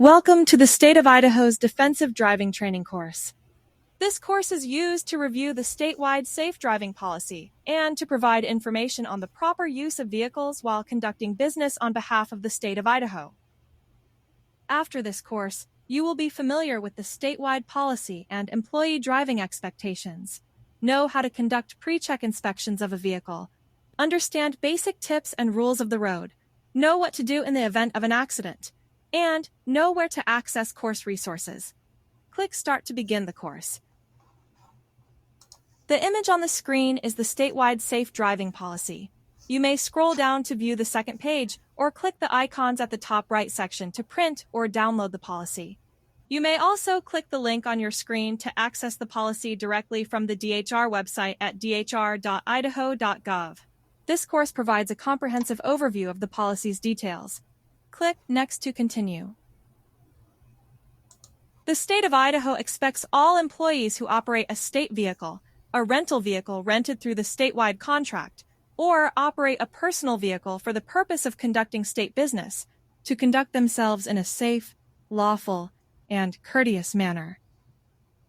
Welcome to the State of Idaho's Defensive Driving Training course. This course is used to review the statewide safe driving policy and to provide information on the proper use of vehicles while conducting business on behalf of the State of Idaho. After this course, you will be familiar with the statewide policy and employee driving expectations, know how to conduct pre-check inspections of a vehicle, understand basic tips and rules of the road, know what to do in the event of an accident, and know where to access course resources. Click Start to begin the course. The image on the screen is the statewide safe driving policy. You may scroll down to view the second page or click the icons at the top right section to print or download the policy. You may also click the link on your screen to access the policy directly from the DHR website at dhr.idaho.gov. This course provides a comprehensive overview of the policy's details. Click Next to continue. The State of Idaho expects all employees who operate a state vehicle, a rental vehicle rented through the statewide contract, or operate a personal vehicle for the purpose of conducting state business, to conduct themselves in a safe, lawful, and courteous manner.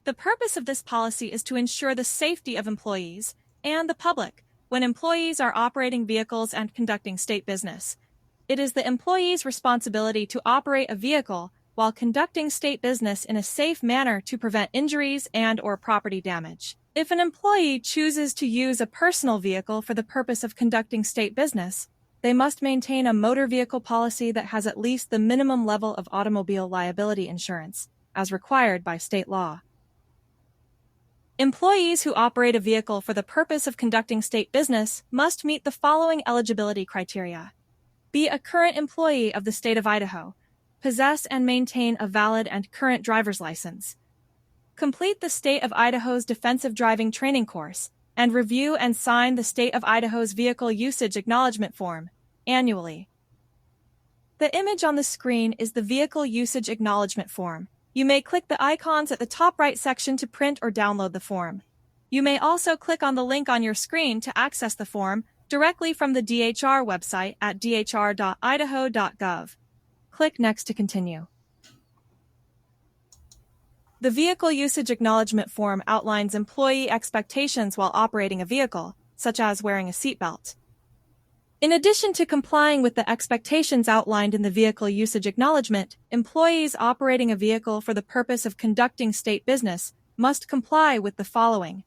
The purpose of this policy is to ensure the safety of employees and the public when employees are operating vehicles and conducting state business. It is the employee's responsibility to operate a vehicle while conducting state business in a safe manner to prevent injuries and/or property damage. If an employee chooses to use a personal vehicle for the purpose of conducting state business, they must maintain a motor vehicle policy that has at least the minimum level of automobile liability insurance, as required by state law. Employees who operate a vehicle for the purpose of conducting state business must meet the following eligibility criteria. Be a current employee of the State of Idaho. Possess and maintain a valid and current driver's license. Complete the State of Idaho's Defensive Driving Training course, and review and sign the State of Idaho's Vehicle Usage Acknowledgement Form annually. The image on the screen is the Vehicle Usage Acknowledgement Form. You may click the icons at the top right section to print or download the form. You may also click on the link on your screen to access the form directly from the DHR website at dhr.idaho.gov. Click Next to continue. The Vehicle Usage Acknowledgement Form outlines employee expectations while operating a vehicle, such as wearing a seatbelt. In addition to complying with the expectations outlined in the Vehicle Usage Acknowledgement, employees operating a vehicle for the purpose of conducting state business must comply with the following.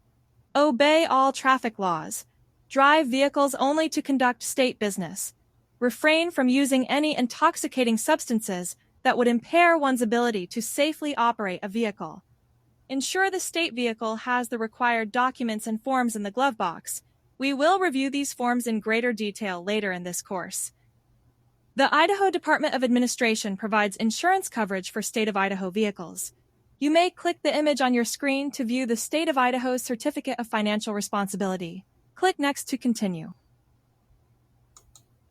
Obey all traffic laws. Drive vehicles only to conduct state business. Refrain from using any intoxicating substances that would impair one's ability to safely operate a vehicle. Ensure the state vehicle has the required documents and forms in the glove box. We will review these forms in greater detail later in this course. The Idaho Department of Administration provides insurance coverage for State of Idaho vehicles. You may click the image on your screen to view the State of Idaho's Certificate of Financial Responsibility. Click Next to continue.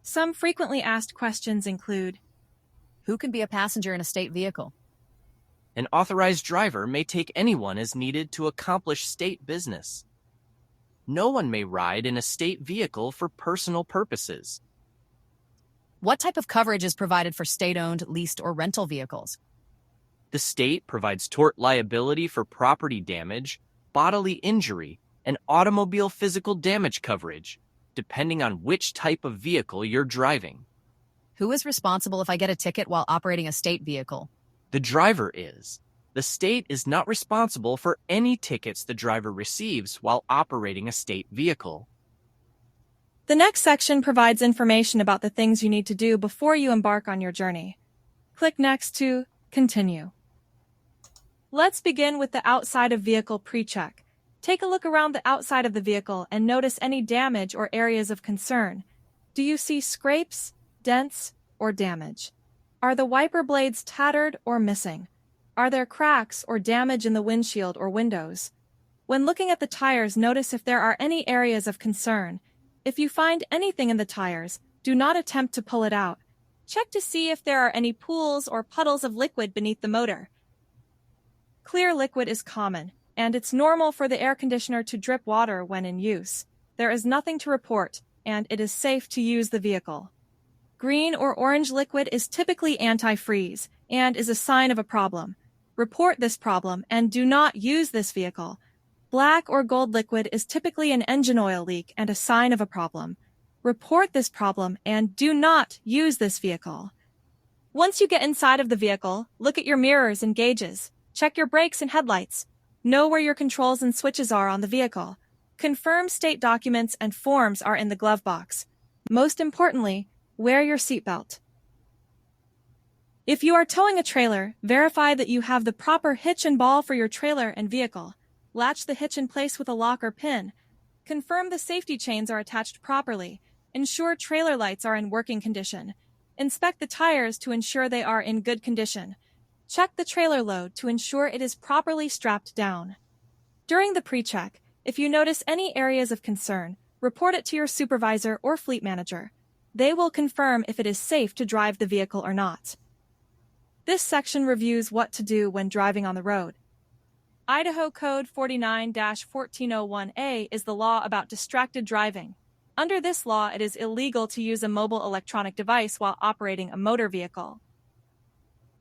Some frequently asked questions include: Who can be a passenger in a state vehicle? An authorized driver may take anyone as needed to accomplish state business. No one may ride in a state vehicle for personal purposes. What type of coverage is provided for state-owned, leased, or rental vehicles? The state provides tort liability for property damage, bodily injury, and automobile physical damage coverage, depending on which type of vehicle you're driving. Who is responsible if I get a ticket while operating a state vehicle? The driver is. The state is not responsible for any tickets the driver receives while operating a state vehicle. The next section provides information about the things you need to do before you embark on your journey. Click Next to continue. Let's begin with the outside of vehicle pre-check. Take a look around the outside of the vehicle and notice any damage or areas of concern. Do you see scrapes, dents, or damage? Are the wiper blades tattered or missing? Are there cracks or damage in the windshield or windows? When looking at the tires, notice if there are any areas of concern. If you find anything in the tires, do not attempt to pull it out. Check to see if there are any pools or puddles of liquid beneath the motor. Clear liquid is common, and it's normal for the air conditioner to drip water when in use. There is nothing to report, and it is safe to use the vehicle. Green or orange liquid is typically antifreeze and is a sign of a problem. Report this problem and do not use this vehicle. Black or gold liquid is typically an engine oil leak and a sign of a problem. Report this problem and do not use this vehicle. Once you get inside of the vehicle, look at your mirrors and gauges. Check your brakes and headlights. Know where your controls and switches are on the vehicle. Confirm state documents and forms are in the glove box. Most importantly, wear your seatbelt. If you are towing a trailer, verify that you have the proper hitch and ball for your trailer and vehicle. Latch the hitch in place with a lock or pin. Confirm the safety chains are attached properly. Ensure trailer lights are in working condition. Inspect the tires to ensure they are in good condition. Check the trailer load to ensure it is properly strapped down. During the pre-check, if you notice any areas of concern, report it to your supervisor or fleet manager. They will confirm if it is safe to drive the vehicle or not. This section reviews what to do when driving on the road. Idaho Code 49-1401A is the law about distracted driving. Under this law, it is illegal to use a mobile electronic device while operating a motor vehicle.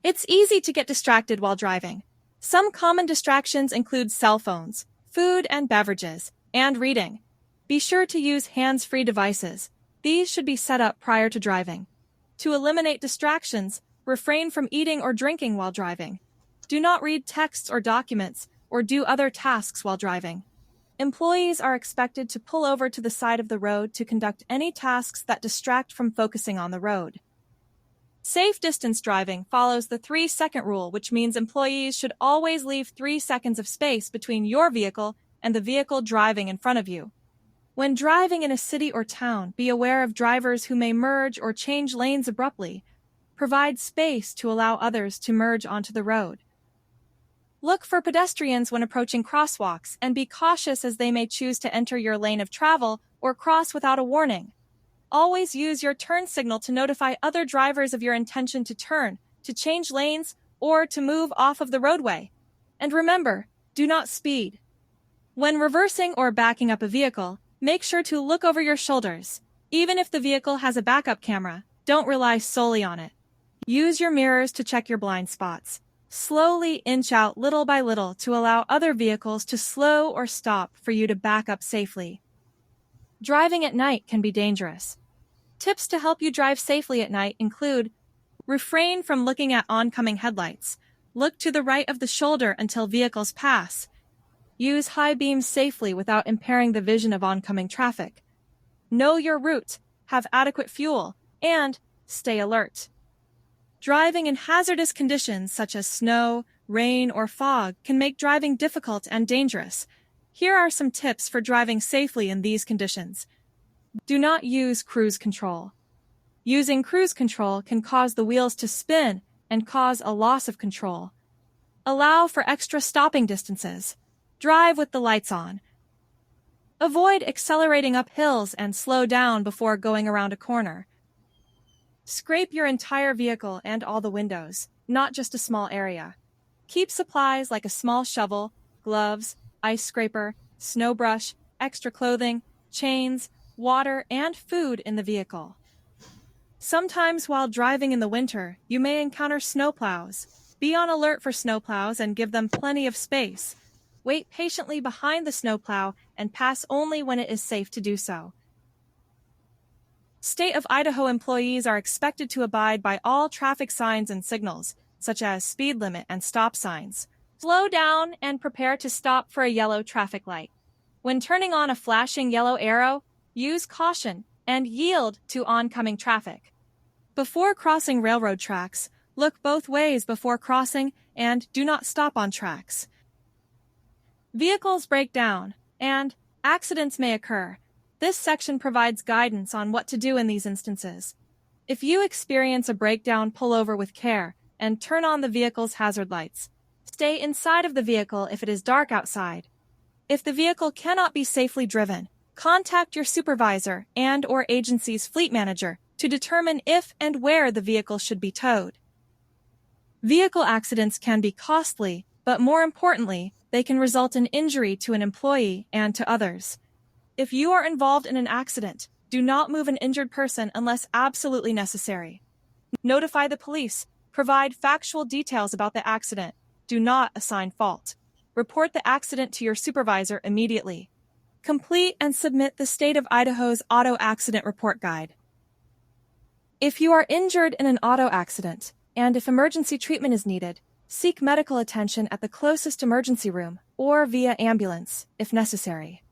It's easy to get distracted while driving. Some common distractions include cell phones, food and beverages, and reading. Be sure to use hands-free devices. These should be set up prior to driving. To eliminate distractions, refrain from eating or drinking while driving. Do not read texts or documents or do other tasks while driving. Employees are expected to pull over to the side of the road to conduct any tasks that distract from focusing on the road. Safe distance driving follows the 3-second rule, which means employees should always leave 3 seconds of space between your vehicle and the vehicle driving in front of you. When driving in a city or town, be aware of drivers who may merge or change lanes abruptly. Provide space to allow others to merge onto the road. Look for pedestrians when approaching crosswalks and be cautious as they may choose to enter your lane of travel or cross without a warning. Always use your turn signal to notify other drivers of your intention to turn, to change lanes, or to move off of the roadway. And remember, do not speed. When reversing or backing up a vehicle, make sure to look over your shoulders. Even if the vehicle has a backup camera, don't rely solely on it. Use your mirrors to check your blind spots. Slowly inch out little by little to allow other vehicles to slow or stop for you to back up safely. Driving at night can be dangerous. Tips to help you drive safely at night include: refrain from looking at oncoming headlights. Look to the right of the shoulder until vehicles pass. Use high beams safely without impairing the vision of oncoming traffic. Know your route, have adequate fuel, and stay alert. Driving in hazardous conditions such as snow, rain, or fog can make driving difficult and dangerous. Here are some tips for driving safely in these conditions. Do not use cruise control. Using cruise control can cause the wheels to spin and cause a loss of control. Allow for extra stopping distances. Drive with the lights on. Avoid accelerating up hills and slow down before going around a corner. Scrape your entire vehicle and all the windows, not just a small area. Keep supplies like a small shovel, gloves, ice scraper, snow brush, extra clothing, chains, water, and food in the vehicle. Sometimes while driving in the winter, you may encounter snowplows. Be on alert for snowplows and give them plenty of space. Wait patiently behind the snowplow and pass only when it is safe to do so. State of Idaho employees are expected to abide by all traffic signs and signals, such as speed limit and stop signs. Slow down and prepare to stop for a yellow traffic light. When turning on a flashing yellow arrow, use caution and yield to oncoming traffic. Before crossing railroad tracks, look both ways before crossing and do not stop on tracks. Vehicles break down, and accidents may occur. This section provides guidance on what to do in these instances. If you experience a breakdown, pull over with care and turn on the vehicle's hazard lights. Stay inside of the vehicle if it is dark outside. If the vehicle cannot be safely driven, contact your supervisor and/or agency's fleet manager to determine if and where the vehicle should be towed. Vehicle accidents can be costly, but more importantly, they can result in injury to an employee and to others. If you are involved in an accident, do not move an injured person unless absolutely necessary. Notify the police, Provide factual details about the accident. Do not assign fault. Report the accident to your supervisor immediately. Complete and submit the State of Idaho's Auto Accident Report Guide. If you are injured in an auto accident, and if emergency treatment is needed, seek medical attention at the closest emergency room or via ambulance, if necessary.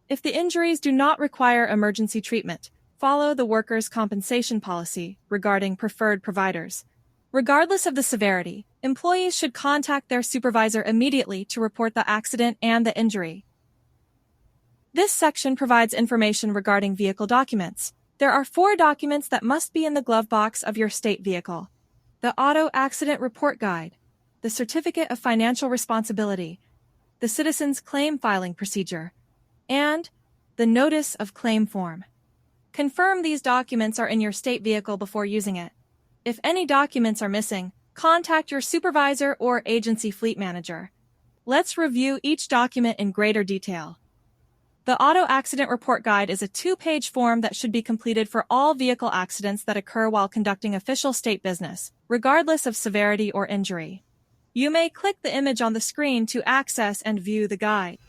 If the injuries do not require emergency treatment, follow the workers' compensation policy regarding preferred providers. Regardless of the severity, employees should contact their supervisor immediately to report the accident and the injury. This section provides information regarding vehicle documents. There are 4 documents that must be in the glove box of your state vehicle: the Auto Accident Report Guide, the Certificate of Financial Responsibility, the Citizen's Claim Filing Procedure, and the Notice of Claim Form. Confirm these documents are in your state vehicle before using it. If any documents are missing, contact your supervisor or agency fleet manager. Let's review each document in greater detail. The Auto Accident Report Guide is a 2-page form that should be completed for all vehicle accidents that occur while conducting official state business, regardless of severity or injury. You may click the image on the screen to access and view the guide.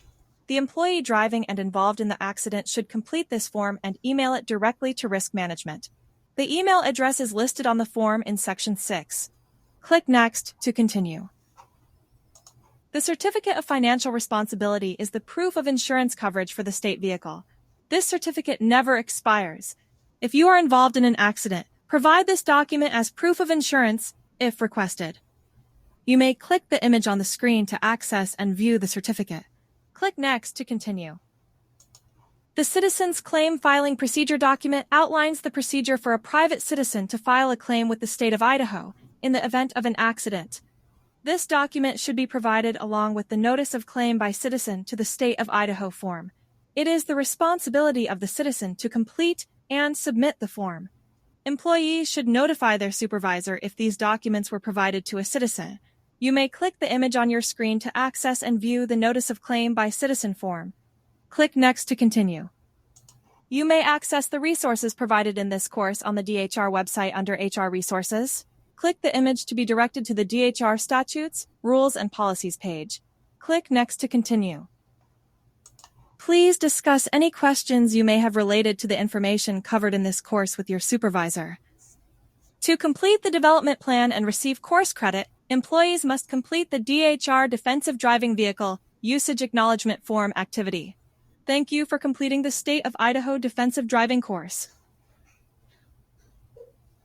The employee driving and involved in the accident should complete this form and email it directly to Risk Management. The email address is listed on the form in Section 6. Click Next to continue. The Certificate of Financial Responsibility is the proof of insurance coverage for the state vehicle. This certificate never expires. If you are involved in an accident, provide this document as proof of insurance if requested. You may click the image on the screen to access and view the certificate. Click Next to continue. The Citizen's Claim Filing Procedure document outlines the procedure for a private citizen to file a claim with the State of Idaho in the event of an accident. This document should be provided along with the Notice of Claim by Citizen to the State of Idaho form. It is the responsibility of the citizen to complete and submit the form. Employees should notify their supervisor if these documents were provided to a citizen. You may click the image on your screen to access and view the Notice of Claim by Citizen form. Click Next to continue. You may access the resources provided in this course on the DHR website under HR Resources. Click the image to be directed to the DHR Statutes, Rules, and Policies page. Click Next to continue. Please discuss any questions you may have related to the information covered in this course with your supervisor. To complete the development plan and receive course credit, employees must complete the DHR Defensive Driving Vehicle Usage Acknowledgement Form activity. Thank you for completing the State of Idaho Defensive Driving course.